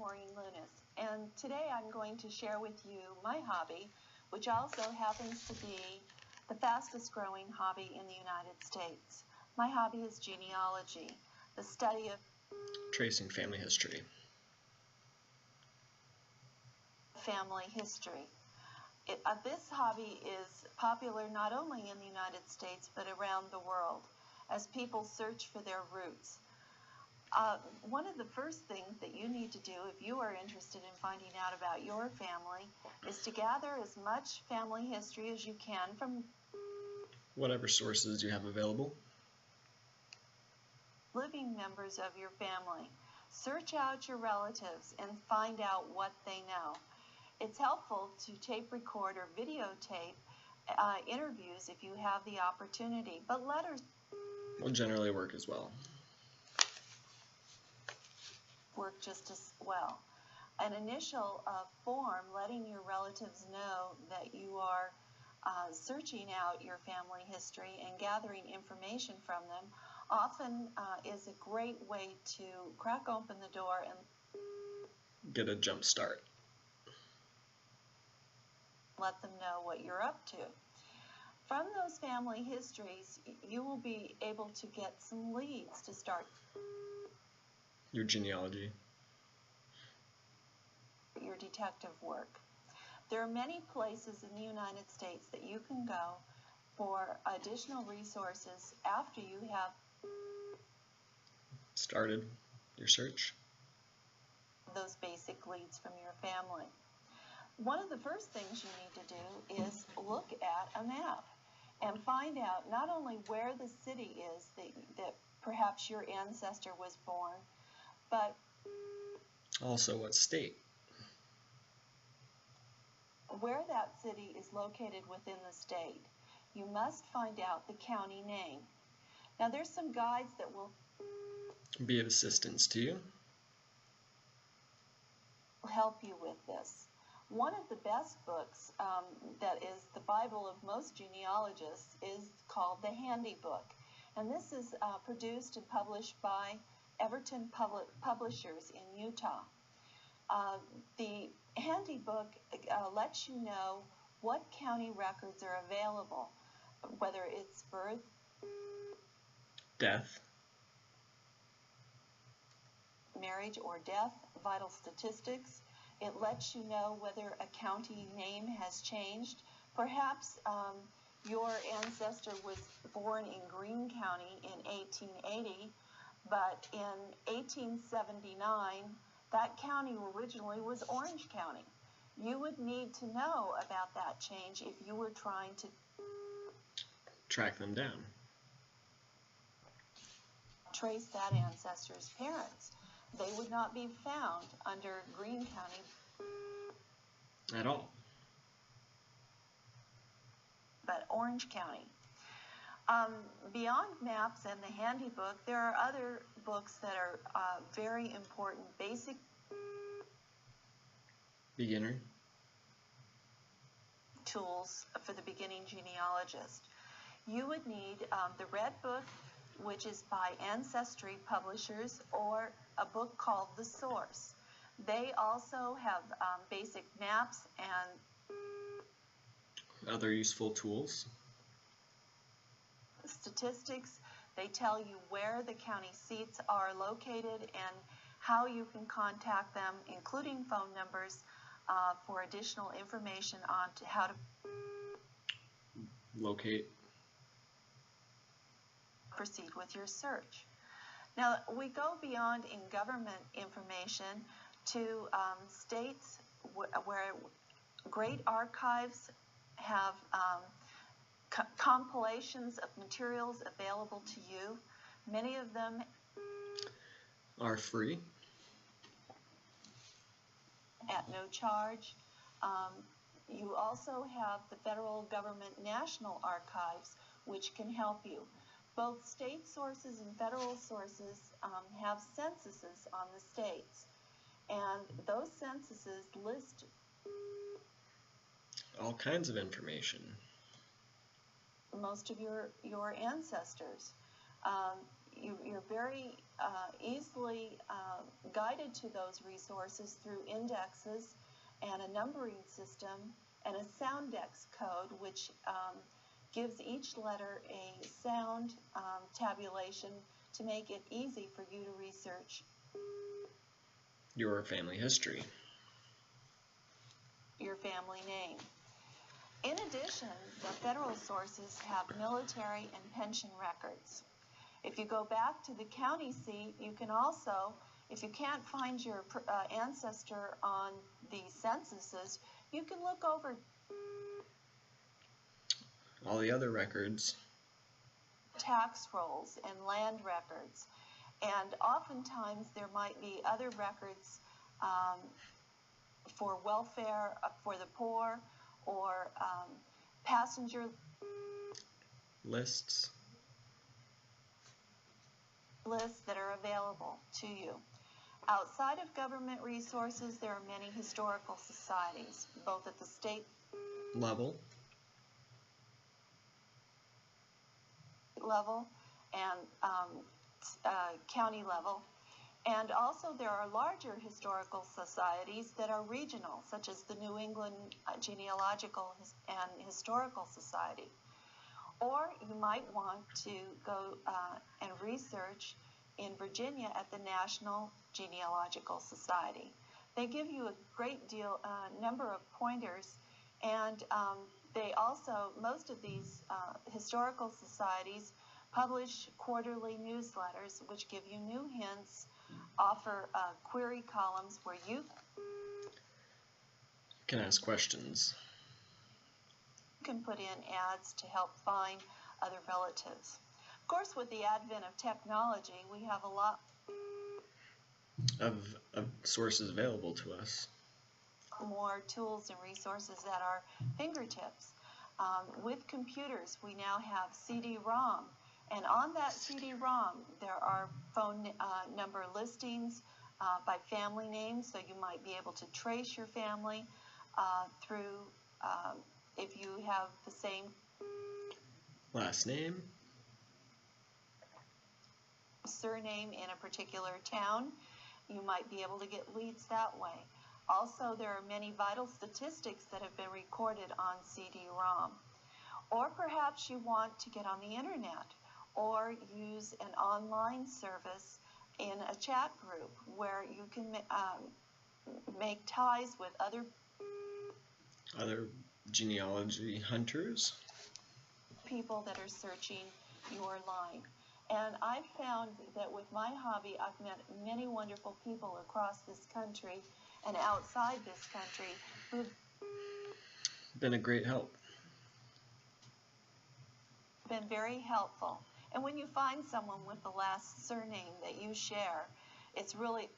Maureen Lunis, and today I'm going to share with you my hobby, which also happens to be the fastest growing hobby in the United States. My hobby is genealogy, the study of tracing family history. Family history. This hobby is popular not only in the United States but around the world as people search for their roots. One of the first things that you need to do if you are interested in finding out about your family is to gather as much family history as you can from whatever sources you have available. Living members of your family. Search out your relatives and find out what they know. It's helpful to tape record or videotape interviews if you have the opportunity, but letters will generally work as well. Work just as well. An initial form letting your relatives know that you are searching out your family history and gathering information from them often is a great way to crack open the door and get a jump start. Let them know what you're up to. From those family histories, you will be able to get some leads to start your genealogy, your detective work. There are many places in the United States that you can go for additional resources after you have started your search. Those basic leads from your family. One of the first things you need to do is look at a map and find out not only where the city is that perhaps your ancestor was born, but also what state, where that city is located within the state. You must find out the county name. Now there's some guides that will be of assistance to you, help you with this. One of the best books that is the Bible of most genealogists is called The Handy Book, and this is produced and published by Everton Publishers in Utah. The Handy Book lets you know what county records are available, whether it's birth, death, marriage or death, vital statistics. It lets you know whether a county name has changed. Perhaps your ancestor was born in Greene County in 1880, but in 1879, that county originally was Orange County. You would need to know about that change if you were trying to track them down, trace that ancestor's parents. They would not be found under Greene County at all, but Orange County. Beyond maps and the Handy Book, there are other books that are very important, basic beginner tools for the beginning genealogist. You would need the Red Book, which is by Ancestry Publishers, or a book called The Source. They also have basic maps and other useful tools. Statistics. They tell you where the county seats are located and how you can contact them, including phone numbers, for additional information on how to locate, proceed with your search. Now, we go beyond in government information to states where great archives have compilations of materials available to you. Many of them are free at no charge. You also have the federal government National Archives, which can help you. Both state sources and federal sources have censuses on the states, and those censuses list all kinds of information. Most of your ancestors. you're very easily guided to those resources through indexes and a numbering system and a soundex code, which gives each letter a sound tabulation to make it easy for you to research your family history, your family name. In addition, the federal sources have military and pension records. If you go back to the county seat, you can also, if you can't find your ancestor on the censuses, you can look over all the other records, tax rolls and land records. And oftentimes there might be other records for welfare for the poor, or passenger lists that are available to you. Outside of government resources, there are many historical societies, both at the state level and county level. And also there are larger historical societies that are regional, such as the New England Genealogical and Historical Society. Or you might want to go and research in Virginia at the National Genealogical Society. They give you a great deal, number of pointers, and they also, most of these historical societies publish quarterly newsletters which give you new hints, offer query columns where you can ask questions, can put in ads to help find other relatives. Of course, with the advent of technology, we have a lot of sources available to us. More tools and resources at our fingertips. With computers, we now have CD-ROM, and on that CD-ROM, there are phone number listings by family name, so you might be able to trace your family through if you have the same last name, surname in a particular town. You might be able to get leads that way. Also, there are many vital statistics that have been recorded on CD-ROM. Or perhaps you want to get on the internet or use an online service in a chat group where you can make ties with other genealogy hunters, people that are searching your line. And I've found that with my hobby, I've met many wonderful people across this country and outside this country who've been a great help. Been very helpful. And when you find someone with the last surname that you share, it's really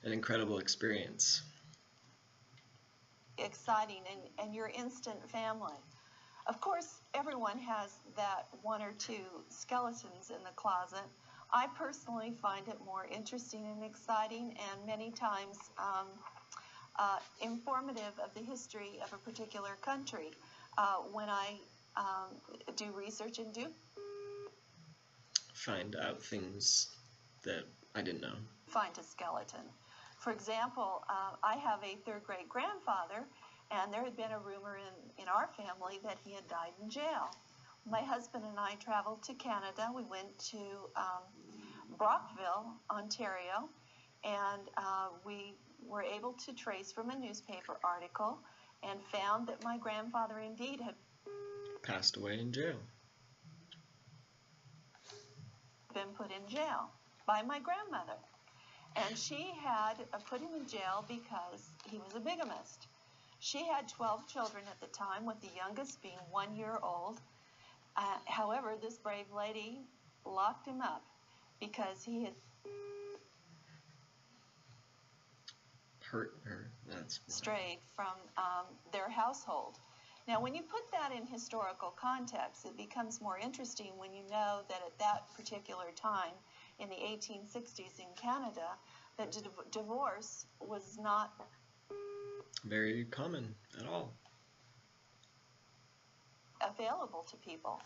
an incredible experience. Exciting, and your instant family. Of course, everyone has that one or two skeletons in the closet. I personally find it more interesting and exciting, and many times informative of the history of a particular country. When I do research and do find out things that I didn't know. Find a skeleton. For example, I have a third-grade grandfather, and there had been a rumor in our family that he had died in jail. My husband and I traveled to Canada. We went to Brockville, Ontario, and we were able to trace from a newspaper article and found that my grandfather indeed had passed away in jail. Been put in jail by my grandmother. And she had put him in jail because he was a bigamist. She had 12 children at the time, with the youngest being 1 year old. However, this brave lady locked him up because he had hurt her. That's strayed from their household. Now, when you put that in historical context, it becomes more interesting when you know that at that particular time, in the 1860s in Canada, that divorce was not very common at all. Available to people.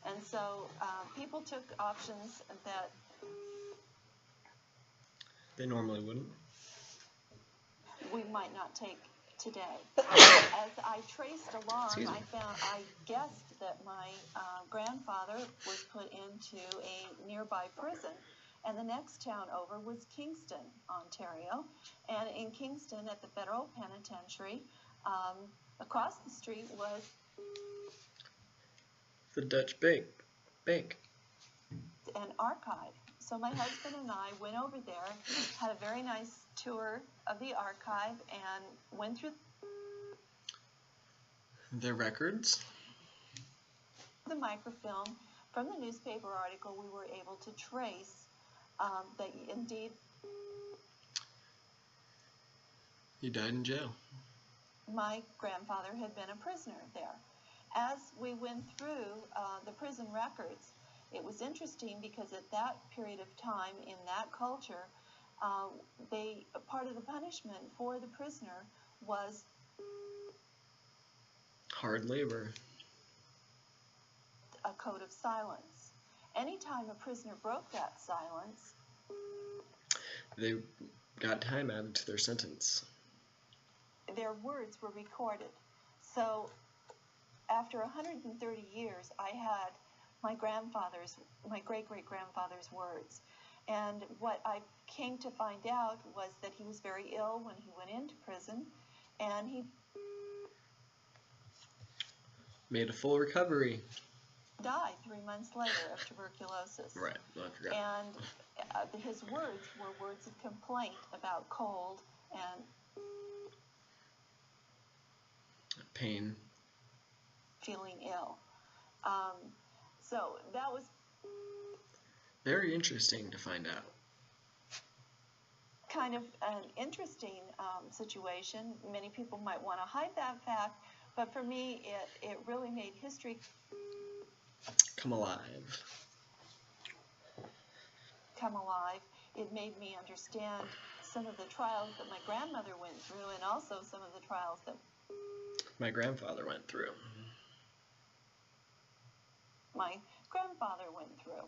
And so people took options that They normally wouldn't. we might not take today. As I traced along, Excuse me. I guessed that my grandfather was put into a nearby prison, and the next town over was Kingston, Ontario. And in Kingston, at the federal penitentiary, across the street was The Dutch Bank. an archive. So my husband and I went over there, had a very nice tour of the archive, and went through Their records. the microfilm. From the newspaper article, we were able to trace that indeed He died in jail. my grandfather had been a prisoner there. As we went through the prison records, it was interesting because at that period of time in that culture, part of the punishment for the prisoner was Hard labor. a code of silence. Anytime a prisoner broke that silence, They got time added to their sentence. their words were recorded. So after 130 years, I had my great-great-grandfather's words. And what I came to find out was that he was very ill when he went into prison, and he Made a full recovery. died 3 months later of tuberculosis. Right, I forgot. And his words were words of complaint about cold and Pain. feeling ill. So that was Very interesting to find out. kind of an interesting situation. Many people might want to hide that fact, but for me, it really made history Come alive. come alive. It made me understand some of the trials that my grandmother went through, and also some of the trials that My grandfather went through. my grandfather went through.